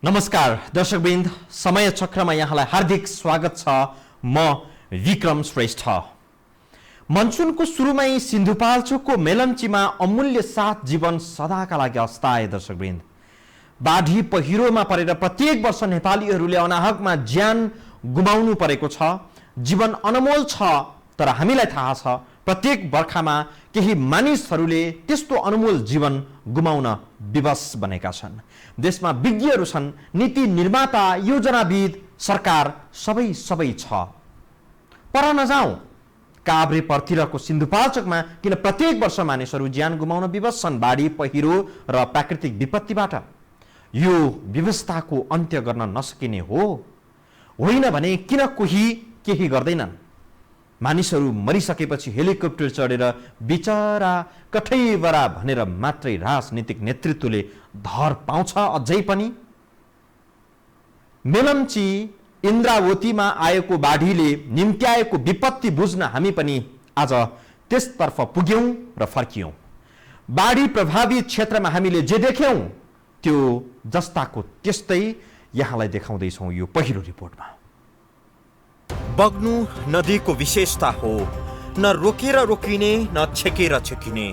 नमस्कार दर्शकवृन्द, समय चक्रमा यहाँलाई हार्दिक स्वागत छ। म विक्रम श्रेष्ठ। मनसुनको सुरुमै सिन्धुपाल्चोकको मेलम्चीमा अमूल्य साथ जीवन सदाका लागि अस्ताए। दर्शकवृन्द, बाढी पहिरोमा परेर प्रत्येक वर्ष नेपालीहरूले अनाहकमा ज्यान गुमाउनु परेको छ। जीवन अनमोल छ, तर हामीलाई थाहा छ प्रत्येक बर्खामा केही मानिसहरूले त्यस्तो अनमोल जीवन गुमाउन विवश बनेका छन्। देशमा विज्ञहरू छन्, नीति निर्माता, योजनाविद, सरकार सबै छ। पर नजाउँ काभ्रे पर्तिरको सिन्धुपाल्चोकमा किन प्रत्येक वर्ष मानिसहरू ज्यान गुमाउन विवश छन् बाढी पहिरो र प्राकृतिक विपत्तिबाट। यो व्यवस्थाको अन्त्य गर्न नसकिने हो, होइन भने किन कोही केही गर्दैनन्? मानिसहरू मरिसकेपछि हेलिकप्टर चढेर बिचरा कठैबरा भनेर मात्रै राजनीतिक नेतृत्वले धर पाउँछ। अझै पनि मेलम्ची इन्द्रावतीमा आएको बाढीले निम्त्याएको विपत्ति बुझ्न हामी पनि आज त्यसतर्फ पुग्यौं र फर्कियौं। बाढी प्रभावित क्षेत्रमा हामीले जे देख्यौं त्यो जस्ताको त्यस्तै यहाँलाई देखाउँदैछौं यो पहिलो रिपोर्टमा। बग्नु नदीको विशेषता हो, न रोकेर रोकिने न छेकेर छेकिने,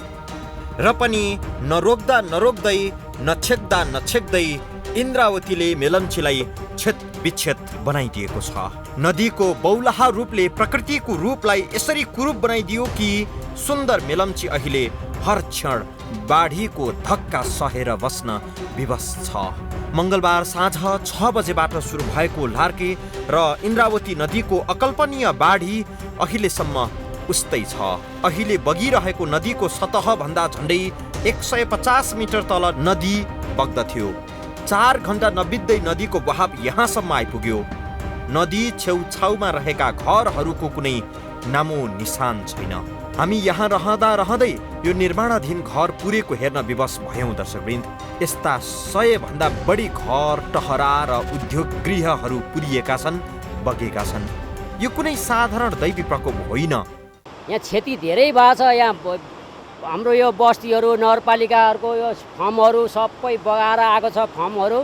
र पनि नरोक्दा नरोक्दै नछेक्दा नछेक्दै इन्द्रावतीले मेलम्चीलाई छेद विच्छेद बनाइदिएको छ। नदीको बौलाहा रूपले प्रकृतिको रूपलाई यसरी कुरूप बनाइदियो कि सुन्दर मेलम्ची अहिले हर क्षण बाढीको धक्का सहेर बस्न विवश छ। मंगलबार साँझ 6 बजेबाट सुरु भएको लार्के र इन्द्रावती नदीको अकल्पनीय बाढी अहिलेसम्म उस्तै छ। अहिले बगिरहेको नदीको सतह भन्दा झण्डै 150 मिटर तल नदी बग्दथ्यो। 4 घण्टा नबित्दै नदीको बहाव यहाँसम्म आइपुग्यो। नदी छेउछाउमा रहेका घरहरूको कुनै नामो निशान छैन। हामी यहाँ रहँदा रहँदै यो निर्माणाधीन घर पुरेको हेर्न विवश भयौं। दर्शकवृन्द, यस्ता 100 भन्दा बढी घर, टहरा र उद्योग गृहहरू पुरिएका छन्, बगेका छन्। यो कुनै साधारण दैवी प्रकोप होइन। यहाँ क्षति धेरै भएको छ। यहाँ हाम्रो यो बस्तीहरू, नगरपालिकाहरूको यो फर्महरू सबै बगाएर आएको छ फर्महरू।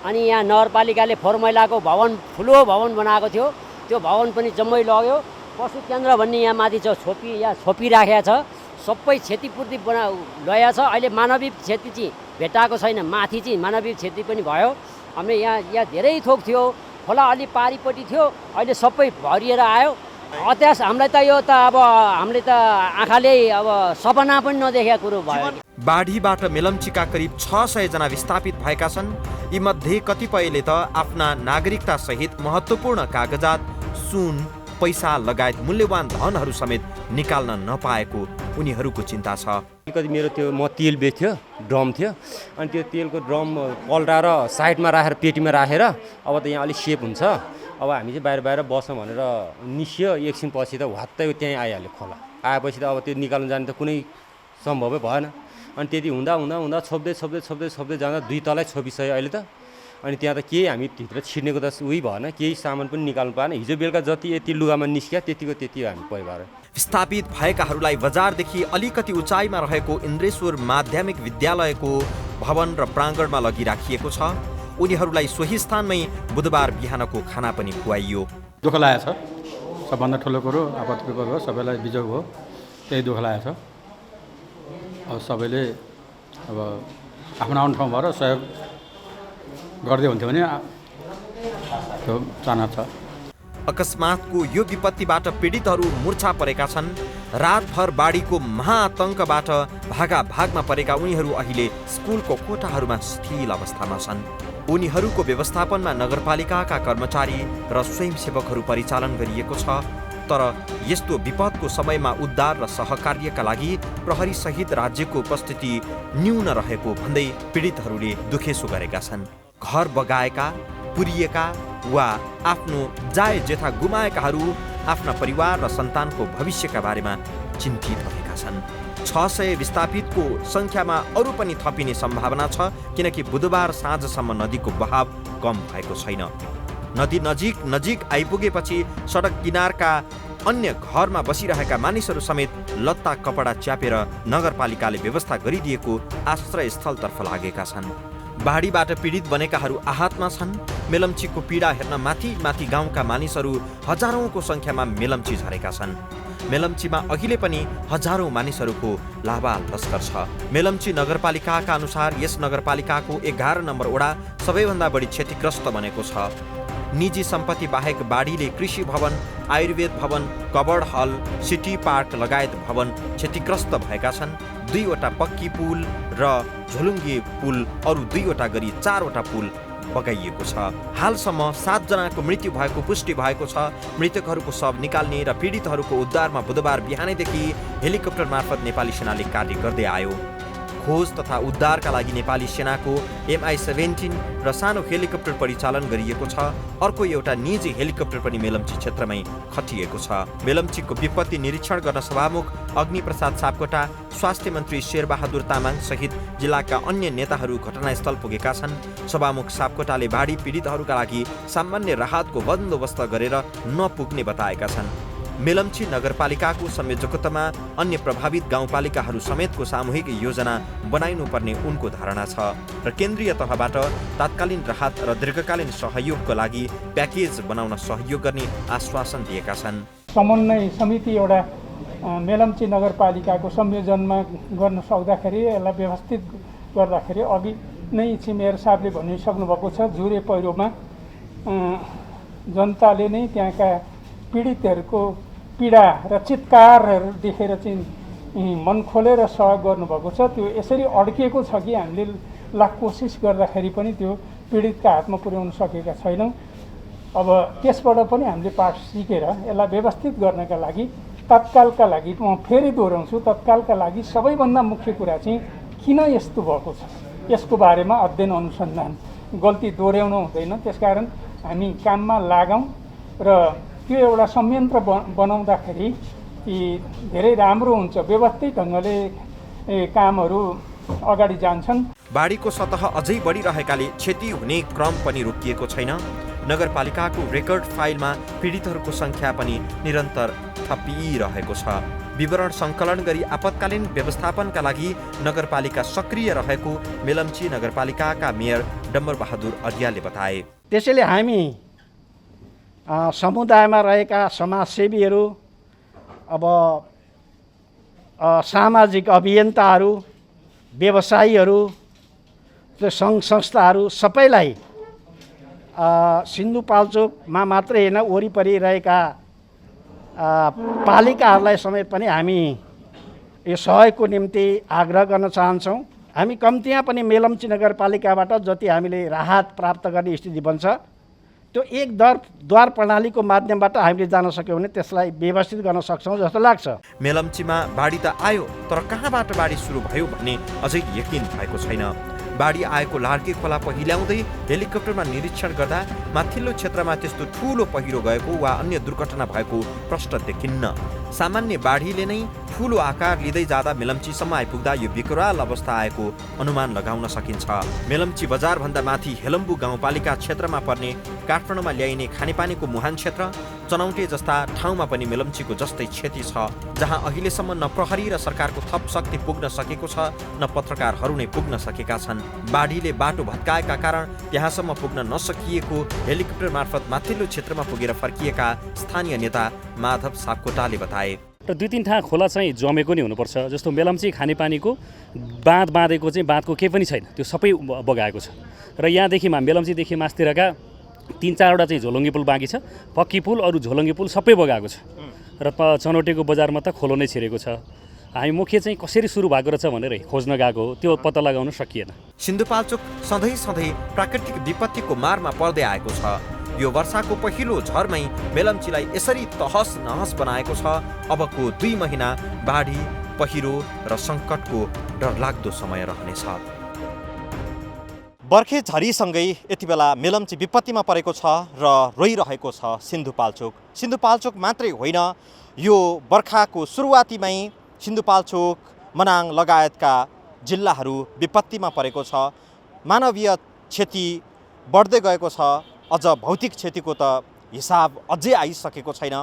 अनि यहाँ नगरपालिकाले फोहोर मैलाको भवन, ठुलो भवन बनाएको थियो, त्यो भवन पनि जम्मै लग्यो। पशु केन्द्र भन्ने यहाँ माथि छ, यहाँ छोपिराखेको छ, सबै क्षतिपूर्ति ल्याएको छ। अहिले मानवीय क्षति चाहिँ भेटाएको छैन, माथि चाहिँ मानवीय क्षति पनि भयो। हामीले यहाँ धेरै थोक थियो, खोला अलि पारिपट्टि थियो, अहिले सबै भरिएर आयो। अत्यास हामीलाई त यो त अब हामीले त आँखाले अब सपना पनि नदेखेको कुरो भयो। बाढीबाट मेलम्चीका करिब 600 जना विस्थापित भएका छन्। यी मध्ये कतिपयले त आफ्ना नागरिकता सहित महत्त्वपूर्ण कागजात, सुन, पैसा लगायत मूल्यवान धनहरू समेत निकाल्न नपाएको उनीहरूको चिन्ता छ। कति मेरो त्यो म तेल बेच्थ्यो, ड्रम थियो, अनि त्यो तेलको ड्रम पल्टाएर साइडमा राखेर पेटीमा राखेर अब त यहाँ अलिक सेफ हुन्छ, अब हामी चाहिँ बाहिर बसौँ भनेर निस्क्यो। एकछिनपछि त हत्तै त्यहीँ आइहाल्यो खोला। आएपछि त अब त्यो निकाल्नु जाने त कुनै सम्भवै भएन। अनि त्यति हुँदा छोप्दै जाँदा 2 तलै छोपिसक्यो अहिले त। अनि त्यहाँ त केही हामी भित्र छिर्नेको त उही भएन, केही सामान पनि निकाल्नु पाएन। हिजो बेलुका जति यति लुगामा निस्क्या त्यति हामी परिवार। विस्थापित भएकाहरूलाई बजारदेखि अलिकति उचाइमा रहेको इन्द्रेश्वर माध्यमिक विद्यालयको भवन र प्राङ्गणमा लगिराखिएको छ। उनीहरूलाई सोही स्थानमै बुधबार बिहानको खाना पनि खुवाइयो। दुःख लागेको छ, सबभन्दा ठुलो कुरो आपत विपद हो, सबैलाई बिजोग हो, त्यही दुःख लागेको छ। अब सबैले अब आफ्नो ठाउँ भएर सहयोग गर्दै हुन्थ्यो भने त्यो चाहना छ। अकस्मातको यो विपत्तिबाट पीडितहरू मूर्छा परेका छन्। रातभर बाढीको महाआतङ्कबाट भागमा परेका उनीहरू अहिले स्कुलको कोठाहरूमा शिथिल अवस्थामा छन्। उनीहरूको व्यवस्थापनमा नगरपालिकाका कर्मचारी र स्वयंसेवकहरू परिचालन गरिएको छ। तर यस्तो विपदको समयमा उद्धार र सहकार्यका लागि प्रहरी सहित राज्यको उपस्थिति न्यून रहेको भन्दै पीडितहरूले दुखेसो गरेका छन्। घर बगाएका, पुरिएका वा आफ्नो जाय जेठा गुमाएकाहरू आफ्ना परिवार र सन्तानको भविष्यका बारेमा चिन्तित रहेका छन्। 600 विस्थापितको संख्यामा अरू पनि थपिने सम्भावना छ, किनकि बुधबार साँझसम्म नदीको बहाव कम भएको छैन। नदी नजिक आइपुगेपछि सडक किनारका अन्य घरमा बसिरहेका मानिसहरू समेत लत्ता कपडा च्यापेर नगरपालिकाले व्यवस्था गरिदिएको आश्रयस्थलतर्फ लागेका छन्। बाढीबाट पीडित बनेकाहरू आहतमा छन्। मेलम्चीको पीडा हेर्न माथि माथि गाउँका मानिसहरू हजारौंको संख्यामा मेलम्ची झरेका छन्। मेलम्चीमा अहिले पनि हजारौं मानिसहरूको लाबाल लस्कर छ। मेलम्ची नगरपालिकाका अनुसार यस नगरपालिकाको 11 नम्बर वडा सबैभन्दा बढी क्षतिग्रस्त बनेको छ। निजी सम्पत्ति बाहेक बाढीले कृषि भवन, आयुर्वेद भवन, कबर्ड हल, सिटी पार्क लगायत भवन क्षतिग्रस्त भएका छन्। 2 वटा पक्की पुल र झोलुङ्गे पुल, अरू 2 वटा गरी 4 वटा पुल बगाइएको छ। हालसम्म 7 जनाको मृत्यु भएको पुष्टि भएको छ। मृतकहरूको शव निकाल्ने र पीडितहरूको उद्धारमा बुधबार बिहानैदेखि हेलिकप्टर मार्फत नेपाली सेनाले कार्य गर्दै आयो। खोज तथा उद्धारका लागि नेपाली सेनाको MI-17 र सानो हेलिकप्टर परिचालन गरिएको छ। अर्को एउटा निजी हेलिकप्टर पनि मेलम्ची क्षेत्रमै खटिएको छ। मेलम्चीको विपत्ति निरीक्षण गर्न सभामुख अग्निप्रसाद सापकोटा, स्वास्थ्य मन्त्री शेरबहादुर तामाङ सहित जिल्लाका अन्य नेताहरू घटनास्थल पुगेका छन्। सभामुख सापकोटाले बाढी पीडितहरूका लागि सामान्य राहतको बन्दोबस्त गरेर नपुग्ने बताएका छन्। मेलम्ची नगरपालिकाको संयोजकत्वमा अन्य प्रभावित गाउँपालिकाहरू समेतको सामूहिक योजना बनाइनुपर्ने उनको धारणा छ र केन्द्रीय तहबाट तात्कालीन राहत र दीर्घकालीन सहयोगको लागि प्याकेज बनाउन सहयोग गर्ने आश्वासन दिएका छन्। समन्वय समिति एउटा मेलम्ची नगरपालिकाको संयोजनमा गर्न सक्दाखेरि यसलाई व्यवस्थित गर्दाखेरि अघि नै छिमेर साहबले भनिसक्नु भएको छ। जुरे पहिरोमा जनताले नै त्यहाँका पीडितहरूको पीडा र चित्कारहरू देखेर चाहिँ मन खोलेर सहयोग गर्नुभएको छ। त्यो यसरी अड्किएको छ कि हामीले लाख कोसिस गर्दाखेरि पनि त्यो पीडितका हातमा पुर्याउन सकेका छैनौँ। अब त्यसबाट पनि हामीले पाठ सिकेर यसलाई व्यवस्थित गर्नका लागि तत्कालका लागि म फेरि दोहोऱ्याउँछु, तत्कालका लागि सबैभन्दा मुख्य कुरा चाहिँ किन यस्तो भएको छ यसको बारेमा अध्ययन अनुसन्धान, गल्ती दोहोऱ्याउनु हुँदैन। त्यसकारण हामी काममा लागौँ र त्यो एउटा संयन्त्र बनाउँदाखेरि धेरै राम्रो हुन्छ। व्यवस्थित ढङ्गले कामहरू अगाडि जान्छन्। बाढीको सतह अझै बढिरहेकाले क्षति हुने क्रम पनि रोकिएको छैन। नगरपालिकाको रेकर्ड फाइलमा पीडितहरूको संख्या पनि निरन्तर थपिरहेको छ। विवरण सङ्कलन गरी आपतकालीन व्यवस्थापनका लागि नगरपालिका सक्रिय रहेको मेलम्ची नगरपालिकाका मेयर डम्बर बहादुर अडियाले बताए। त्यसैले हामी समुदायमा रहेका समाजसेवीहरू, अब सामाजिक अभियन्ताहरू, व्यवसायीहरू, त्यो सङ्घ संस्थाहरू सबैलाई सिन्धुपाल्चोकमा मात्रै होइन वरिपरि रहेका पालिकाहरूलाई समेत पनि हामी यो सहयोगको निम्ति आग्रह गर्न चाहन्छौँ। हामी कम्तीमा पनि मेलम्ची नगरपालिकाबाट जति हामीले राहत प्राप्त गर्ने स्थिति बन्छ त्यो एक द्वार प्रणालीको माध्यमबाट हामीले जान सक्यौँ भने त्यसलाई व्यवस्थित गर्न सक्छौँ जस्तो लाग्छ। मेलम्चीमा बाढी त आयो, तर कहाँबाट बाढी सुरु भयो भन्ने अझै यकिन भएको छैन। बाढी आएको लार्के खोला पहिल्याउँदै हेलिकप्टरमा निरीक्षण गर्दा माथिल्लो क्षेत्रमा त्यस्तो ठुलो पहिरो गएको वा अन्य दुर्घटना भएको प्रश्न देखिन्न। सामान्य बाढीले नै ठुलो आकार लिँदै जाँदा मेलम्चीसम्म आइपुग्दा यो विकराल अवस्था आएको अनुमान लगाउन सकिन्छ। मेलम्ची बजारभन्दा माथि हेलम्बु गाउँपालिका क्षेत्रमा पर्ने काठमाडौँमा ल्याइने खानेपानीको मुहान क्षेत्र, चनौटे जस्ता ठाउँमा पनि मेलम्चीको जस्तै क्षति छ, जहाँ अहिलेसम्म न प्रहरी र सरकारको थप शक्ति पुग्न सकेको छ, न पत्रकारहरू नै पुग्न सकेका छन्। बाढीले बाटो भत्काएका कारण त्यहाँसम्म पुग्न नसकिएको हेलिकप्टर मार्फत माथिल्लो क्षेत्रमा पुगेर फर्किएका स्थानीय नेता माधव सापकोटाले बताए। र 2-3 ठाउँ खोला चाहिँ जमेको नै हुनुपर्छ। जस्तो मेलम्ची खानेपानीको बाँध बाँधेको चाहिँ बाँधको केही पनि छैन, त्यो सबै बगाएको छ। र यहाँदेखि मेलम्चीदेखि मास्तिरका 3-4वटा चाहिँ झोलुङ्गे पुल बाँकी छ। पक्की पुल, अरू झोलुङ्गे पुल सबै बगाएको छ। र चनौटेको बजारमा त खोलो नै छिरेको छ। हामी मुख्य चाहिँ कसरी सुरु भएको रहेछ भनेर खोज्न गएको हो, त्यो पत्ता लगाउन सकिएन। सिन्धुपाल्चोक सधैँ प्राकृतिक विपत्तिको मारमा पर्दै आएको छ। यो वर्षाको पहिलो झरमै मेलम्चीलाई यसरी तहस नहस बनाएको छ। अबको 2 महिना बाढी, पहिरो र सङ्कटको डरलाग्दो समय रहनेछ। बर्खे झरीसँगै यति बेला मेलम्ची विपत्तिमा परेको छ र रोइरहेको छ सिन्धुपाल्चोक। सिन्धुपाल्चोक मात्रै होइन, यो बर्खाको सुरुवातीमै सिन्धुपाल्चोक, मनाङ लगायतका जिल्लाहरू विपत्तिमा परेको छ। मानवीय क्षति बढ्दै गएको छ, अझ भौतिक क्षतिको त हिसाब अझै आइसकेको छैन।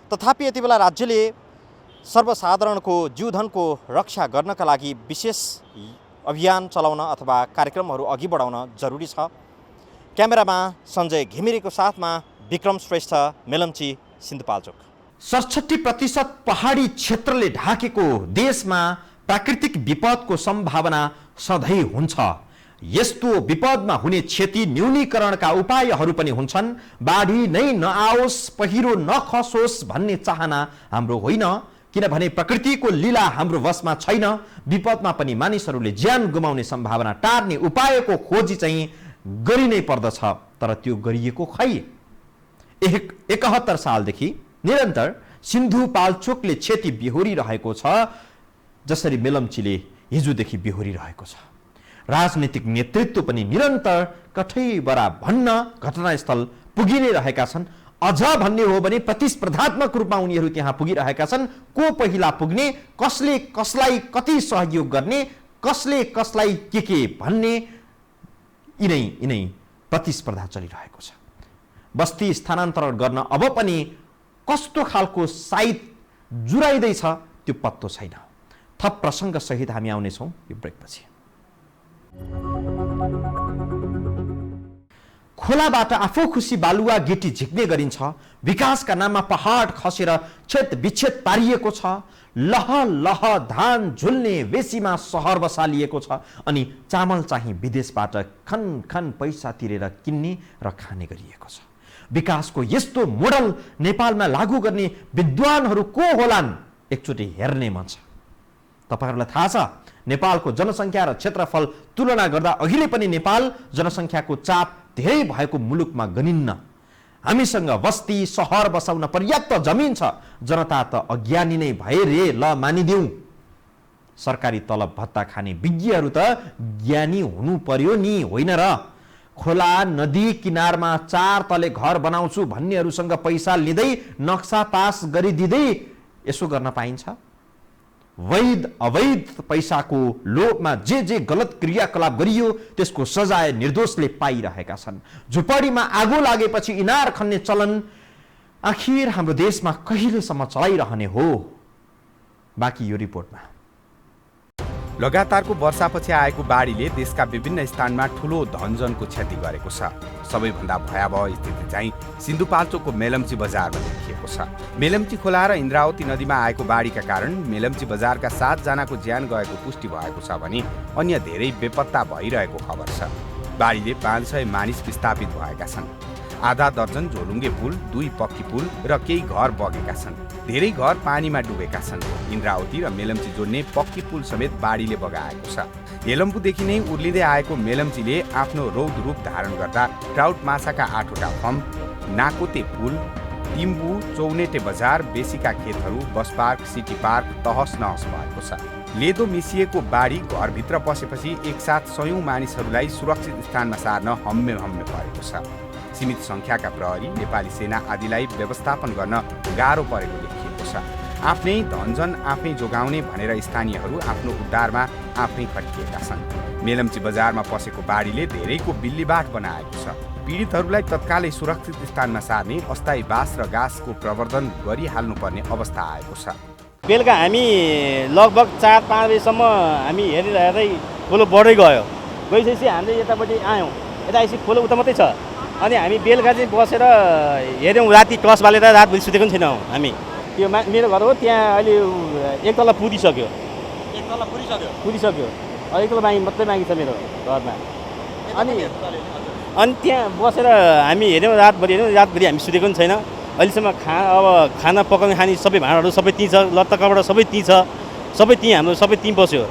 तथापि यति बेला राज्यले सर्वसाधारणको जीवधनको रक्षा गर्नका लागि विशेष अभियान चलाउन अथवा कार्यक्रमहरू अघि बढाउन जरुरी छ। क्यामेरामा सञ्जय घिमिरेको साथमा विक्रम श्रेष्ठ, मेलम्ची, सिन्धुपाल्चोक। 67% पहाडी क्षेत्रले ढाकेको देशमा प्राकृतिक विपदको सम्भावना सधैँ हुन्छ। यस्तो विपदमा हुने क्षति न्यूनीकरणका उपायहरू पनि हुन्छन्। बाढी नै नआओस्, पहिरो नखसोस् भन्ने चाहना हाम्रो होइन, किनभने प्रकृतिको लीला हाम्रो वशमा छैन। विपदमा पनि मानिसहरूले ज्यान गुमाउने सम्भावना टार्ने उपायको खोजी चाहिँ गरि नै पर्दछ, तर त्यो गरिएको खै। 71 सालदेखि निरन्तर सिन्धुपाल्चोकले क्षति बिहोरिरहेको छ, जसरी मेलम्चीले हिजोदेखि बिहोरिरहेको छ। राजनीतिक नेतृत्व पनि निरन्तर कठैबरा भन्न घटनास्थल पुगि नै रहेका छन्। अझ भन्ने हो भने प्रतिस्पर्धात्मक रूपमा उनीहरू त्यहाँ पुगिरहेका छन्। को पहिला पुग्ने, कसले कसलाई कति सहयोग गर्ने, कसले कसलाई के भन्ने, यिनै प्रतिस्पर्धा चलिरहेको छ। बस्ती स्थानान्तरण गर्न अब पनि कस्तो खालको साइत जुराइँदैछ त्यो पत्तो छैन। थप प्रसङ्ग सहित हामी आउनेछौँ यो ब्रेकपछि। खोलाबाट आफू खुसी बालुवा गिटी झिक्ने गरिन्छ। विकासका नाममा पहाड खसेर छेद विच्छेद पारिएको छ। लह लह धान झुल्ने बेसीमा सहर बसालिएको छ। अनि चामल चाहिँ विदेशबाट खन खन पैसा तिरेर किन्ने र खाने गरिएको छ। विकासको यस्तो मोडल नेपालमा लागू गर्ने विद्वानहरू को होलान्, एकचोटि हेर्ने मन छ। तपाईहरुलाई थाहा छ, नेपालको जनसङ्ख्या र क्षेत्रफल तुलना गर्दा अहिले पनि नेपाल जनसङ्ख्याको चाप धेरै भएको मुलुकमा गनिन्न। हामीसँग बस्ती सहर बसाउन पर्याप्त जमिन छ, जनता त अज्ञानी नै भए रे, ल मानिदेऊ। सरकारी तलब भत्ता खाने विज्ञहरू त ज्ञानी हुनु पर्यो नि, होइन र? खोला नदी किनारमा 4 तले घर बनाउँछु भन्नेहरूसँग पैसा लिँदै नक्सा पास गरिदिँदै यसो गर्न पाइन्छ? वैध अवैध पैसाको लोभमा जे गलत क्रियाकलाप गरियो त्यसको सजाय निर्दोषले पाइरहेका छन्। झुपडीमा आगो लागेपछि इनार खन्ने चलन आखिर हाम्रो देशमा कहिलेसम्म चलाइरहने हो? बाँकी यो रिपोर्टमा। लगातारको वर्षापछि आएको बाढीले देशका विभिन्न स्थानमा ठूलो धनजनको क्षति गरेको छ। सबैभन्दा भयावह स्थिति चाहिँ सिन्धुपाल्चोकको मेलम्ची बजारमा देखिएको छ। मेलम्ची खोला र इन्द्रावती नदीमा आएको बाढीका कारण मेलम्ची बजारका 7 जनाको ज्यान गएको पुष्टि भएको छ भने अन्य धेरै बेपत्ता भइरहेको खबर छ। बाढीले 500 मानिस विस्थापित भएका छन्। आधा दर्जन झोलुङ्गे पुल, 2 पक्की पुल र केही घर बगेका छन्। धेरै घर पानीमा डुबेका छन्। इन्द्रावती र मेलम्ची जोड्ने पक्की पुल समेत बाढीले बगाएको छ। हेलम्बुदेखि नै उर्लिँदै आएको मेलम्चीले आफ्नो रौद रूप धारण गर्दा ट्राउट माछाका 8वटा फर्म, नाकोते पुल, टिम्बु, चौनेटे बजार, बेसीका खेतहरू, बस पार्क, सिटी पार्क तहस नहस भएको छ। लेदो मिसिएको बाढी घरभित्र पसेपछि एकसाथ 100औं मानिसहरूलाई सुरक्षित स्थानमा सार्न हम्मे परेको छ। सीमित संख्याका प्रहरी, नेपाली सेना आदिलाई व्यवस्थापन गर्न गाह्रो परेको देखिएको छ। आफ्नै धनजन आफै जोगाउने भनेर स्थानीयहरू आफ्नो उद्धारमा आफै खटिएका छन्। मेलम्ची बजारमा पसेको बाढीले धेरैको बिल्लीबाट बनाएको छ। पीडितहरूलाई तत्कालै सुरक्षित स्थानमा सार्ने अस्थायी बास र गाँसको प्रवर्धन गरिहाल्नुपर्ने अवस्था आएको छ। बेलुका हामी लगभग 4-5 बजीसम्म हामी हेर्दै खोलो बढ्दै गयो। गइसकेपछि हामीले यतापट्टि आयौँ। यता आएपछि खोलो उता मात्रै छ। अनि हामी बेलुका चाहिँ बसेर हेऱ्यौँ, राति टर्च बालेर रातभरि सुतेको पनि छैनौँ हामी। त्यो मेरो घर हो त्यहाँ अहिले 1 तला पुगिसक्यो। 1 तला पुगिसक्यो। एक तला मात्रै बाँकी छ मेरो घरमा। अनि त्यहाँ बसेर हामी हेऱ्यौँ, रातभरि हामी सुतेको पनि छैन। अहिलेसम्म खाना पकाउने खाने सबै भाँडाहरू सबै त्यहीँ छ, लत्ता कपडा सबै त्यहीँ छ, सबै त्यहीँ हाम्रो सबै त्यहीँ बस्यो।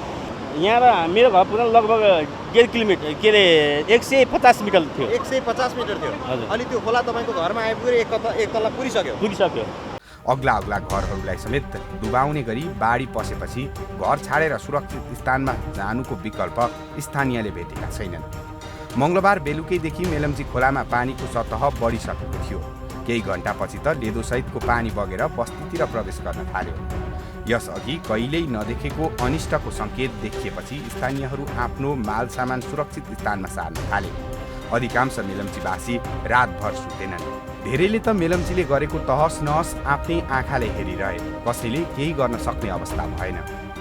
यहाँ र मेरो घर पुग्न लगभग 1.5 किलोमिटर, के अरे 150 मिटर थियो। 150 मिटर थियो। अनि त्यो खोला तपाईँको घरमा आइपुगेर 1 तला पुगिसक्यो। अग्ला घरहरूलाई समेत डुबाउने गरी बाढी पसेपछि घर छाडेर सुरक्षित स्थानमा जानुको विकल्प स्थानीयले भेटेका छैनन्। मङ्गलबार बेलुकैदेखि मेलम्ची खोलामा पानीको सतह बढिसकेको थियो। केही घण्टापछि त लेदोसहितको पानी बगेर बस्तीतिर प्रवेश गर्न थाल्यो। यसअघि कहिल्यै नदेखेको अनिष्टको सङ्केत देखिएपछि स्थानीयहरू आफ्नो माल सामान सुरक्षित स्थानमा सार्न थाले। अधिकांश मेलम्चीवासी रातभर सुतेनन्। धेरैले त मेलम्चीले गरेको तहस नहस आफ्नै आँखाले हेरिरहे। कसैले केही गर्न सक्ने अवस्था भएन।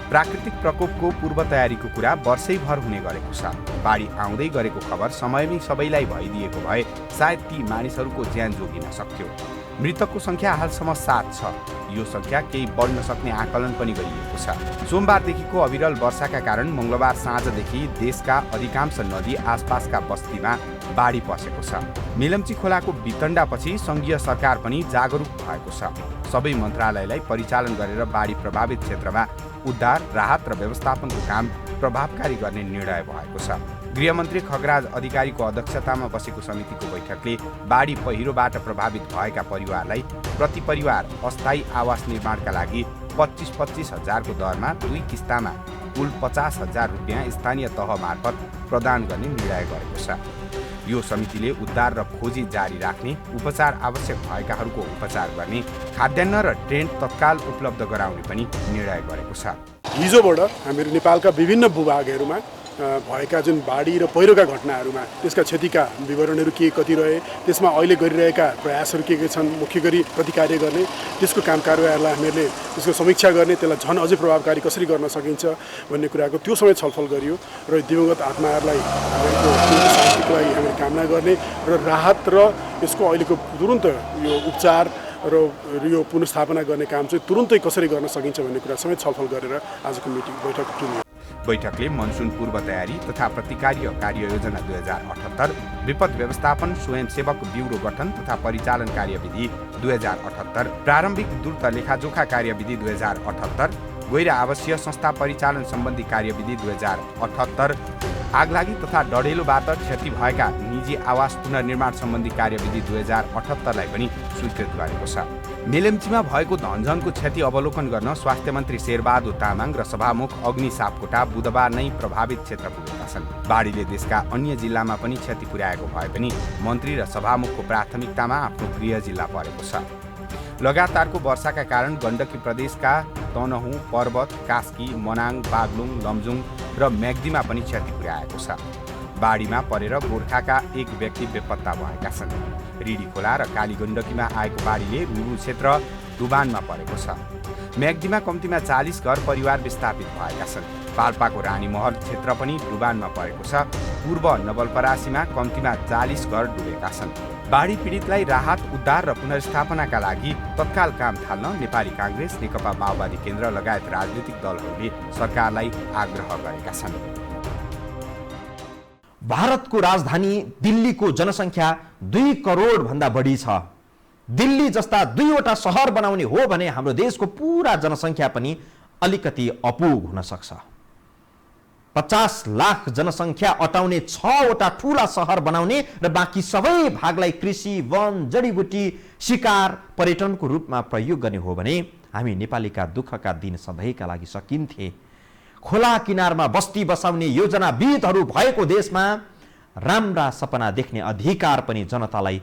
प्राकृतिक प्रकोपको पूर्व तयारीको कुरा वर्षैभर हुने गरेको छ। बाढी आउँदै गरेको खबर समयमै सबैलाई भइदिएको भए सायद ती मानिसहरूको ज्यान जोगिन सक्थ्यो। मृतकको सङ्ख्या हालसम्म 7 छ। यो सङ्ख्या केही बढ्न सक्ने आकलन पनि गरिएको छ। सोमबारदेखिको अविरल वर्षाका कारण मङ्गलबार साँझदेखि देशका अधिकांश नदी आसपासका बस्तीमा बाढी पसेको छ। मेलम्ची खोलाको वितण्डापछि सङ्घीय सरकार पनि जागरुक भएको छ। सबै मन्त्रालयलाई परिचालन गरेर बाढी प्रभावित क्षेत्रमा उद्धार, राहत र व्यवस्थापनको काम प्रभावकारी गर्ने निर्णय भएको छ। गृहमन्त्री खगराज अधिकारीको अध्यक्षतामा बसेको समितिको बैठकले बाढी पहिरोबाट प्रभावित भएका परिवारलाई प्रति परिवार अस्थायी आवास निर्माणका लागि 25-25 हजारको दरमा 2 किस्तामा कुल 50 हजार रुपियाँ स्थानीय तह मार्फत प्रदान गर्ने निर्णय गरेको छ। यो समितिले उद्धार र खोजी जारी राख्ने, उपचार आवश्यक भएकाहरूको उपचार गर्ने, खाद्यान्न र टेन्ट तत्काल उपलब्ध गराउने पनि निर्णय गरेको छ। हिजोबाट हामीहरू नेपालका विभिन्न भूभागहरूमा भएका जुन बाढी र पहिरोका घटनाहरूमा त्यसका क्षतिका विवरणहरू के कति रहे, त्यसमा अहिले गरिरहेका प्रयासहरू के छन्, मुख्य गरी प्रतिकार्य गर्ने, त्यसको काम कारबाहीहरूलाई हामीहरूले त्यसको समीक्षा गर्ने, त्यसलाई झन् अझै प्रभावकारी कसरी गर्न सकिन्छ भन्ने कुराको त्यो समय छलफल गरियो र दिवंगत आत्माहरूलाई शान्तिको लागि हामीले कामना गर्ने र राहत र यसको अहिलेको तुरुन्त यो उपचार र यो पुनर्स्थापना गर्ने काम चाहिँ तुरुन्तै कसरी गर्न सकिन्छ भन्ने कुरा समेत छलफल गरेर आजको बैठक टुङ्ग्यो। बैठकले मनसुन पूर्व तयारी तथा प्रतिकार्य कार्ययोजना 2078, विपद व्यवस्थापन स्वयंसेवक ब्युरो गठन तथा परिचालन कार्यविधि 2078, प्रारम्भिक द्रुत लेखाजोखा कार्यविधि 2078, गैर आवासीय संस्था परिचालन सम्बन्धी कार्यविधि 2078, आगलागी तथा डढेलोबाट क्षति भएका निजी आवास पुनर्निर्माण सम्बन्धी कार्यविधि 2078लाई पनि स्वीकृत गरेको छ। मेलम्चीमा भएको धनजनको क्षति अवलोकन गर्न स्वास्थ्य मन्त्री शेरबहादुर तामाङ र सभामुख अग्नि सापकोटा बुधबार नै प्रभावित क्षेत्र पुगेका छन्। बाढीले देशका अन्य जिल्लामा पनि क्षति पुर्याएको भए पनि मन्त्री र सभामुखको प्राथमिकतामा आफ्नो गृह जिल्ला परेको छ। लगातारको वर्षाका कारण गण्डकी प्रदेशका तनहुँ, पर्वत, कास्की, मनाङ, बागलुङ, लमजुङ र म्याग्दीमा पनि क्षति पुर्याएको छ। बाढीमा परेर गोर्खाका एक व्यक्ति बेपत्ता भएका छन्। रिडी खोला र काली गण्डकीमा आएको बाढीले रुरु क्षेत्र डुबानमा परेको छ। म्याग्दीमा कम्तीमा 40 घर परिवार विस्थापित भएका छन्। पाल्पाको रानीमहल क्षेत्र पनि डुबानमा परेको छ। पूर्व नवलपरासीमा कम्तीमा 40 घर डुबेका छन्। बाढी पीडितलाई राहत, उद्धार र पुनर्स्थापनाका लागि तत्काल काम थाल्न नेपाली काङ्ग्रेस, नेकपा माओवादी केन्द्र लगायत राजनीतिक दलहरूले सरकारलाई आग्रह गरेका छन्। भारतको राजधानी दिल्लीको जनसङ्ख्या 2 करोड भन्दा बढी छ। दिल्ली जस्ता 2वटा सहर बनाउने हो भने हाम्रो देशको पूरा जनसङ्ख्या पनि अलिकति अपुग हुन सक्छ। 50 लाख जनसङ्ख्या अटाउने 6वटा ठूला सहर बनाउने र बाँकी सबै भागलाई कृषि, वन, जडीबुटी, शिकार, पर्यटनको रूपमा प्रयोग गर्ने हो भने हामी नेपालीका दुःखका दिन सधैँका लागि सकिन्थे। खोला किनारमा बस्ती बसाउने योजनाविदहरू भएको देशमा राम्रा सपना देख्ने अधिकार पनि जनतालाई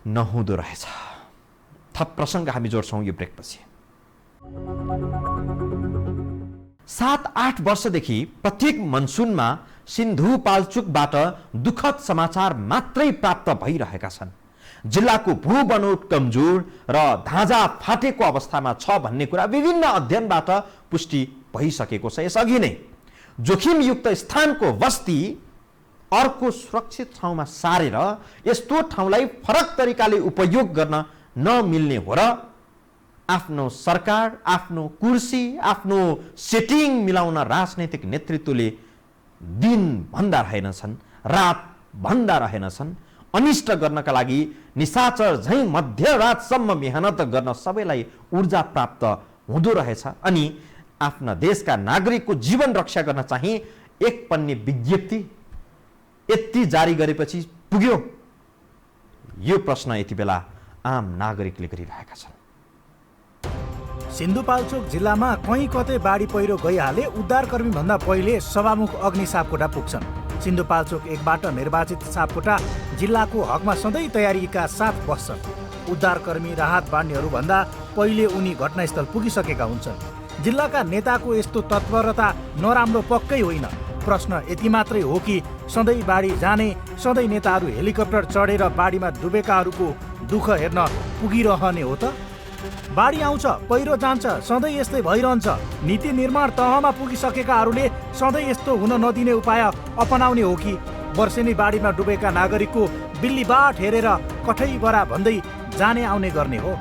नहुँदो रहेछ। थप प्रसङ्ग हामी जोड्छौँ यो ब्रेकपछि। 7-8 वर्षदेखि प्रत्येक मनसुनमा सिन्धुपाल्चोकबाट दुःखद समाचार मात्रै प्राप्त भइरहेका छन्। जिल्लाको भूबनोट कमजोर र धाँजा फाटेको अवस्थामा छ भन्ने कुरा विभिन्न अध्ययनबाट पुष्टि भइसकेको छ। यसअघि नै जोखिमयुक्त स्थानको बस्ती अर्को सुरक्षित ठाउँमा सारेर यस्तो ठाउँलाई फरक तरिकाले उपयोग गर्न नमिल्ने हो र आफ्नो सरकार, आफ्नो कुर्सी, आफ्नो सेटिङ मिलाउन राजनैतिक नेतृत्वले दिन भन्दा रहेनछन्, रात भन्दा रहेनछन्। अनिष्ट गर्नका लागि निशाचर झैँ मध्यरातसम्म मेहनत गर्न सबैलाई ऊर्जा प्राप्त हुँदो रहेछ। अनि आफ्ना देशका नागरिकको जीवन रक्षा गर्न चाहिँ एक पन्ने विज्ञप्ति यति जारी गरेपछि पुग्यो? यो प्रश्न यति बेला आम नागरिकले गरिरहेका छन्। सिन्धुपाल्चोक जिल्लामा कहीँ कतै बाढी पहिरो गइहाले उद्धारकर्मी भन्दा पहिले सभामुख अग्नि सापकोटा पुग्छन्। सिन्धुपाल्चोक 1बाट निर्वाचित सापकोटा जिल्लाको हकमा सधैँ तयारीका साथ बस्छन्। उद्धारकर्मी राहत बाँड्नेहरू भन्दा पहिले उनी घटनास्थल पुगिसकेका हुन्छन्। जिल्लाका नेताको यस्तो तत्परता नराम्रो पक्कै होइन। प्रश्न यति मात्रै हो कि सधैँ बाढी जाने, सधैँ नेताहरू हेलिकप्टर चढेर बाढीमा डुबेकाहरूको दुःख हेर्न पुगिरहने हो त? बाढी आउँछ, पहिरो जान्छ, सधैँ यस्तै भइरहन्छ। नीति निर्माण तहमा पुगिसकेकाहरूले सधैँ यस्तो हुन नदिने उपाय अपनाउने हो कि वर्षेनी बाढीमा डुबेका नागरिकको बिल्लीबाट हेरेर कठैबरा भन्दै जाने आउने गर्ने हो?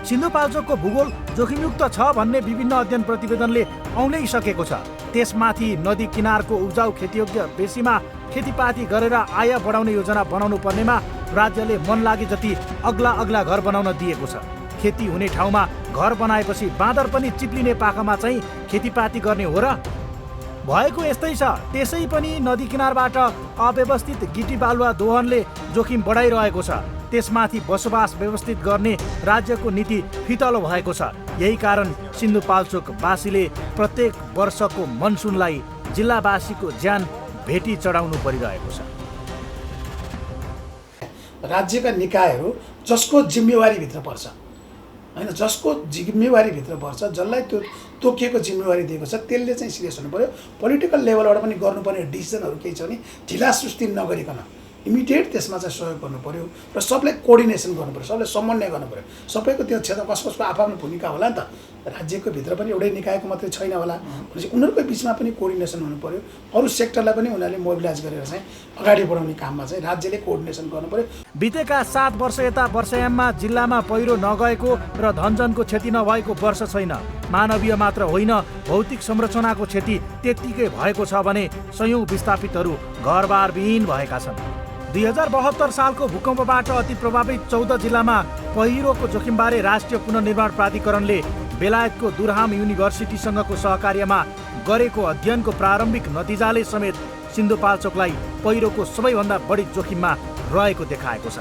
सिन्धुपाल्चोकको भूगोल जोखिमयुक्त छ भन्ने विभिन्न अध्ययन प्रतिवेदनले औँल्याइसकेको छ। त्यसमाथि नदी किनारको उब्जाउ खेतीयोग्य बेसीमा खेतीपाती गरेर आय बढाउने योजना बनाउनु पर्नेमा राज्यले मन लागे जति अग्ला अग्ला घर बनाउन दिएको छ। खेती हुने ठाउँमा घर बनाएपछि बाँदर पनि चिप्लिने पाखामा चाहिँ खेतीपाती गर्ने हो र? भएको यस्तै छ। त्यसै पनि नदी किनारबाट अव्यवस्थित गिटी बालुवा दोहनले जोखिम बढाइरहेको छ। त्यसमाथि बसोबास व्यवस्थित गर्ने राज्यको नीति फितलो भएको छ। यही कारण सिन्धुपाल्चोकवासीले प्रत्येक वर्षको मनसुनलाई जिल्लावासीको ज्यान भेटी चढाउनु परिरहेको छ। राज्यका निकायहरू जसको जिम्मेवारीभित्र पर्छ, होइन, जसको जिम्मेवारीभित्र पर्छ, जसलाई त्यो तोकिएको जिम्मेवारी दिएको छ, त्यसले चाहिँ सिरियस हुनु पऱ्यो। पोलिटिकल लेभलबाट पनि गर्नुपर्ने डिसिजनहरू केही छ भने ढिला सुस्ती नगरिकन इमिडिएट त्यसमा चाहिँ सहयोग गर्नु पऱ्यो र सबलाई कोअर्डिनेसन गर्नु पऱ्यो, सबलाई समन्वय गर्नु पऱ्यो। सबैको त्यो क्षेत्र कसको आफ्नो भूमिका होला नि त। राज्यको भित्र पनि एउटै निकायको मात्रै छैन होला भनेपछि उनीहरूको बिचमा पनि कोअर्डिनेसन हुनु पऱ्यो। अरू सेक्टरलाई पनि उनीहरूले मोबिलाइज गरेर चाहिँ अगाडि बढाउने काममा चाहिँ राज्यले कोअर्डिनेसन गर्नु पऱ्यो। बितेका 7 वर्ष यता वर्षायाममा जिल्लामा पहिरो नगएको र धनजनको क्षति नभएको वर्ष छैन। मानवीय मात्र होइन, भौतिक संरचनाको क्षति त्यत्तिकै भएको छ भने सयौं विस्थापितहरू घरबारविहीन भएका छन्। 2072 सालको भूकम्पबाट अति प्रभावित 14 जिल्लामा पहिरोको जोखिमबारे राष्ट्रिय पुनर्निर्माण प्राधिकरणले बेलायतको दुरहाम युनिभर्सिटीसँगको सहकार्यमा गरेको अध्ययनको प्रारम्भिक नतिजाले समेत सिन्धुपाल्चोकलाई पहिरोको सबैभन्दा बढी जोखिममा रहेको देखाएको छ।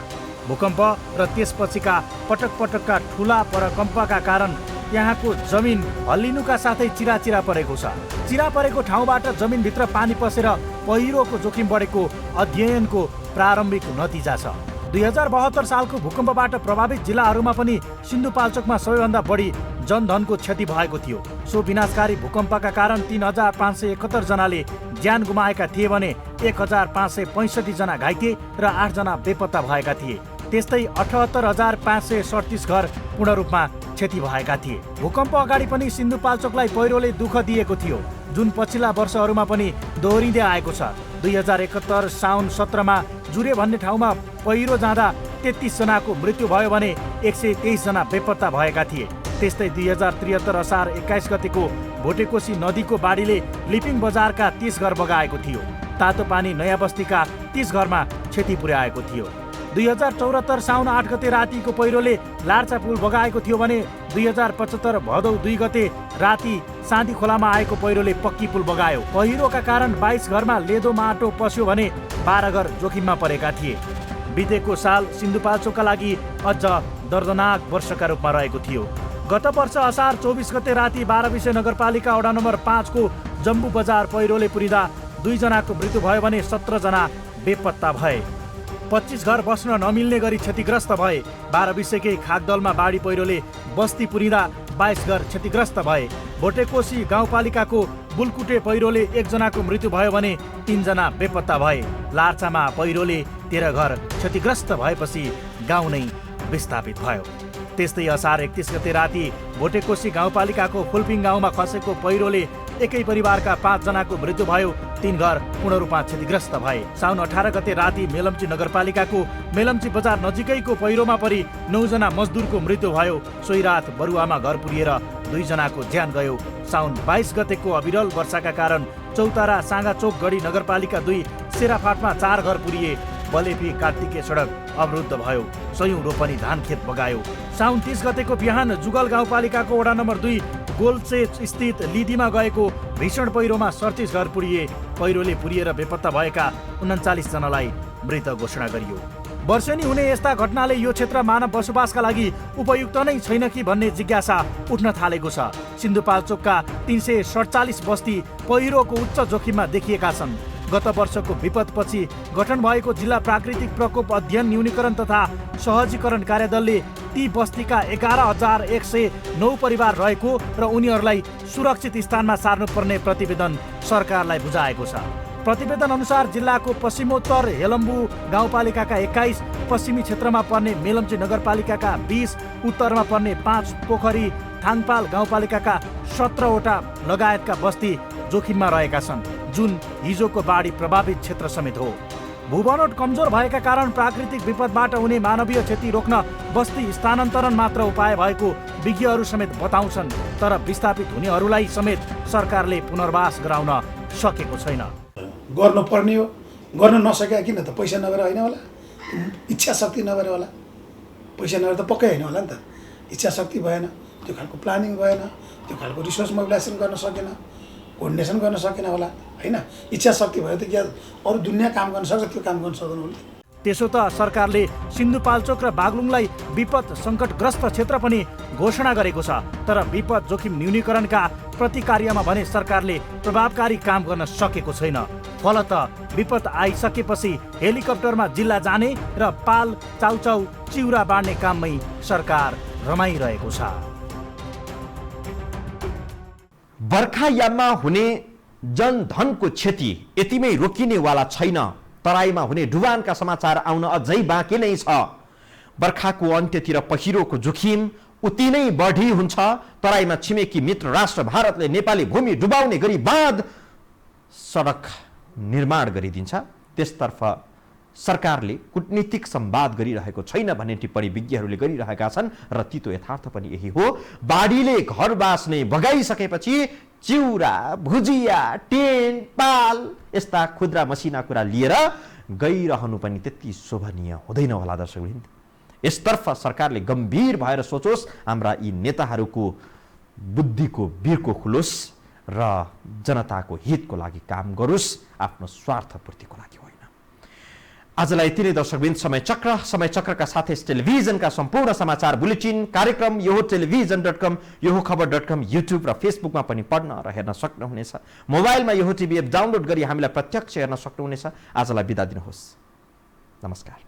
भूकम्प र त्यसपछिका पटक पटकका ठुला परकम्पका कारण यहाँको जमिन हल्लिनुका साथै चिराचिरा परेको छ। चिरा परेको ठाउँबाट जमिनभित्र पानी पसेर पहिरोको जोखिम बढेको अध्ययनको प्रारम्भिक नतिजा छ। 2072 सालको भूकम्पबाट प्रभावित जिल्लाहरूमा पनि सिन्धुपाल्चोकमा सबैभन्दा बढी जनधनको क्षति भएको थियो। सो विनाशकारी भूकम्पका कारण 3571 जनाले ज्यान गुमाएका थिए भने 1565 जना घाइते र 8 जना बेपत्ता भएका थिए। त्यस्तै 78537 घर पूर्ण रूपमा क्षति भएका थिए। भूकम्प अगाडि पनि सिन्धुपाल्चोकलाई पहिरोले दुःख दिएको थियो, जुन पछिल्ला वर्षहरूमा पनि दोहोरिँदै आएको छ। 2071 साउन 17 मा जुरे भन्ने ठाउँमा पहिरो जाँदा 33 जनाको मृत्यु भयो भने 123 जना बेपत्ता भएका थिए। त्यस्तै 2073 असार 21 गतेको भोटेकोशी नदीको बाढीले लिपिङ बजारका 30 घर बगाएको थियो। तातो पानी नयाँ बस्तीका 30 घरमा क्षति पुर्याएको थियो। 2074 साउन 8 गते रातिको पहिरोले लार्चा पुल बगाएको थियो भने 2075 भदौ 2 गते राति साँधी खोलामा आएको पहिरोले पक्की पुल बगायो। पहिरोका कारण 22 घरमा लेदो माटो पस्यो भने 12 घर जोखिममा परेका थिए। बितेको साल सिन्धुपाल्चोकका लागि अझ दर्दनाक वर्षका रूपमा रहेको थियो। गत वर्ष असार 24 गते राति 12 विषय नगरपालिका वडा नम्बर 5 को जम्बू बजार पहिरोले पुरिँदा 2 जनाको मृत्यु भयो भने 17 जना बेपत्ता भए। 25 घर बस्न नमिल्ने गरी क्षतिग्रस्त भए। 12 विषयकै खागदलमा बाढी पहिरोले बस्ती पुरिँदा 22 घर क्षतिग्रस्त भए। भोटेकोशी गाउँपालिकाको बुलकुटे पहिरोले 1 जनाको मृत्यु भयो भने 3 जना बेपत्ता भए। लार्चामा पहिरोले 13 घर क्षतिग्रस्त भएपछि गाउँ नै विस्थापित भयो। त्यस्तै असार 31 गते राति भोटेकोशी गाउँपालिकाको फुलपिङ गाउँमा खसेको पहिरोले एकै परिवारका 5 जनाको मृत्यु भयो। 3 घर पूर्ण रूपमा क्षतिग्रस्त भए। साउन 18 गते राति मेलम्ची नगरपालिकाको मेलम्ची बजार नजिकैको पहिरोमा परि 9 जना मजदुरको मृत्यु भयो। सोही रात बरुवामा घर पुरिएर 2 जनाको ज्यान गयो। साउन 22 गतेको अविरल वर्षाका कारण चौतारा साँगाचोक गढी नगरपालिका 2 सेराफाटमा 4 घर पुरिए। बलेपी कार्तिके सडक अवरुद्ध भयो। सयौं रोपनी धान खेत बगायो। साउन 30 गतेको बिहान जुगल गाउँपालिकाको वडा नम्बर 2 गोल्चे स्थित लिदीमा गएको भीषण पहिरोमा 37 घर पुरिए। पहिरोले पुरिएर बेपत्ता भएका 39 जनालाई मृत घोषणा गरियो। वर्षेनी हुने यस्ता घटनाले यो क्षेत्र मानव बसोबासका लागि उपयुक्त नै छैन कि भन्ने जिज्ञासा उठ्न थालेको छ। सिन्धुपाल्चोकका 347 बस्ती पहिरोको उच्च जोखिममा देखिएका छन्। गत वर्षको विपदपछि गठन भएको जिल्ला प्राकृतिक प्रकोप अध्ययन न्यूनीकरण तथा सहजीकरण कार्यदलले ती बस्तीका 11,109 परिवार रहेको र उनीहरूलाई सुरक्षित स्थानमा सार्नुपर्ने प्रतिवेदन सरकारलाई बुझाएको छ। प्रतिवेदन अनुसार जिल्लाको पश्चिमोत्तर हेलम्बु गाउँपालिकाका 21, पश्चिमी क्षेत्रमा पर्ने मेलम्ची नगरपालिकाका 20, उत्तरमा पर्ने 5 पोखरी थाङपाल गाउँपालिकाका 17वटा लगायतका बस्ती जोखिममा रहेका छन्, जुन हिजोको बाढी प्रभावित क्षेत्र समेत हो। भूबनोट कमजोर भएका कारण प्राकृतिक विपदबाट हुने मानवीय क्षति रोक्न बस्ती स्थानान्तरण मात्र उपाय भएको विज्ञहरू समेत बताउँछन्, तर विस्थापित हुनेहरूलाई समेत सरकारले पुनर्वास गराउन सकेको छैन। गर्नुपर्ने हो, गर्न नसके किन त? पैसा नभएर होइन होला, इच्छा शक्ति नभएर होला। पैसा नभएर त पक्कै होइन होला नि त। इच्छा शक्ति भएन, त्यो खालको प्लानिङ भएन, त्यो खालको रिसोर्स मोबिलाइजेसन गर्न सकेन, कोर्डिनेसन गर्न सकेन होला, होइन? इच्छा शक्ति भयो त क्या अरू दुनियाँ काम गर्न सक्छ, त्यो काम गर्न सक्दैन होला। त्यसो त सरकारले सिन्धुपाल्चोक र बागलुङलाई विपद सङ्कटग्रस्त क्षेत्र पनि घोषणा गरेको छ, तर विपद जोखिम न्यूनीकरणका प्रतिकार्यमा भने सरकारले प्रभावकारी काम गर्न सकेको छैन। फलत विपद आइसकेपछि हेलिकप्टरमा जिल्ला जाने र पाल चाउचाउ चिउरा बाँड्ने काममै सरकार रमाइरहेको छ। बर्खायाममा हुने जनधनको क्षति यतिमै रोकिनेवाला छैन। तराईमा हुने डुबानका समाचार आउन अझै बाँकी नै छ। बर्खाको अन्त्यतिर पहिरोको जोखिम उति नै बढी हुन्छ। तराईमा छिमेकी मित्र राष्ट्र भारतले नेपाली भूमि डुबाउने गरी बाँध सडक निर्माण गरिदिन्छ, त्यसतर्फ सरकारले कूटनीतिक संवाद गरिरहेको छैन भन्ने टिप्पणी विज्ञहरूले गरिरहेका छन् र तितो यथार्थ पनि यही हो। बाढीले घर बास्ने बगाइसकेपछि चिउरा, भुजिया, टेन्ट, पाल यस्ता खुद्रा मसिना कुरा लिएर गइरहनु पनि त्यति शोभनीय हुँदैन होला। दर्शकवृन्द, यसतर्फ सरकारले गम्भीर भएर सोचोस्, हाम्रा यी नेताहरूको बुद्धिको बिर्को खुलोस् र जनताको हितको लागि काम गरोस्, आफ्नो स्वार्थपूर्तिको लागि होइन। आजलाई यति नै दर्शकवृन्द। समय चक्रका साथै टेलिभिजनका सम्पूर्ण समाचार बुलेटिन कार्यक्रम यो टेलिभिजन.com, यो खबर.com, युट्युब र फेसबुकमा पनि पढ्न र हेर्न सक्नुहुनेछ। मोबाइलमा यो टिभी एप डाउनलोड गरी हामीलाई प्रत्यक्ष हेर्न सक्नुहुनेछ। आजलाई बिदा दिनुहोस्। नमस्कार।